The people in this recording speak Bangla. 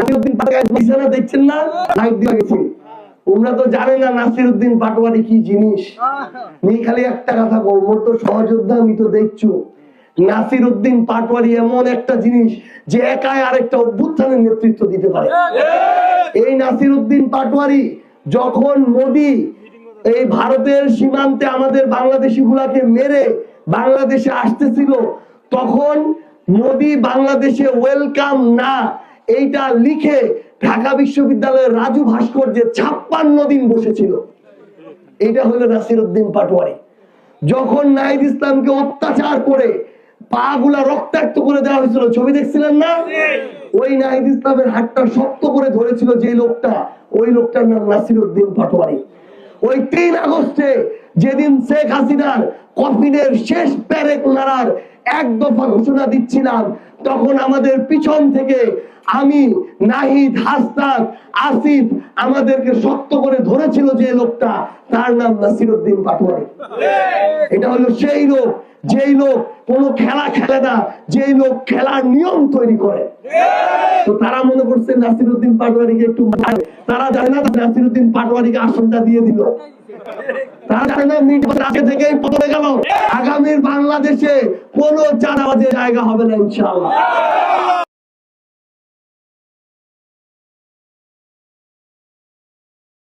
নাসিরউদ্দিন পাটোয়ারি দেখছেন না, লাইভ দিয়ে গেছি। তোমরা তো জানে না নাসিরউদ্দিন পাটোয়ারি কি জিনিস। আমি খালি একটা কথা বল, মোর তো সহযোদ্ধা, আমি তো দেখছো নাসিরউদ্দিন পাটোয়ারি এমন একটা জিনিস যে একাই আরেকটা অভ্যুত্থানের নেতৃত্ব দিতে পারে। এই নাসিরউদ্দিন পাটোয়ারি যখন মোদি এই ভারতের সীমান্তে আমাদের বাংলাদেশি গুলাকে মেরে বাংলাদেশে আসতেছিল, তখন মোদি বাংলাদেশে ওয়েলকাম না এইটা লিখে ঢাকা বিশ্ববিদ্যালয়ের রাজু ভাস্কর্যে 56 দিন বসেছিল। এটা হলো নাসিরউদ্দিন পাটোয়ারি। যখন নাহিদ ইসলামকে অত্যাচার করে পা গুলা রক্তাক্ত করে দেওয়া হয়েছিল, ছবি দেখছিলেন না? ওই নাহিদ ইসলামের হাতটা শক্ত করে ধরেছিল যে লোকটা, ওই লোকটার নাম নাসিরউদ্দিন পাটোয়ারি। ওই 3 আগস্টে যেদিন শেখ হাসিনার কফিনের শেষ প্যারেক নাড়ার এক দফা ঘোষণা দিচ্ছিলাম, তখন আমাদের পিছন থেকে আমি, নাহিদ, হাসনাত, আসিফ আমাদেরকে শক্ত করে ধরেছিল যে লোকটা, তার নাম নাসিরউদ্দিন পাটোয়ারি। এটা হলো সেই লোক, যেই লোক কোনো খেলা খেলে না, যেই লোক খেলার নিয়ম তৈরি করে। তো তারা মনে করছে নাসিরউদ্দিন পাটোয়ারিকে একটু মারে, তারা জানে না নাসিরউদ্দিন পাটোয়ারিকে আসনটা দিয়ে দিল। তারা জানে না আগে থেকেই পতনে গেল, আগামীর বাংলাদেশে কোনো চাঁদাবাজের জায়গা হবে না ইনশাআল্লাহ।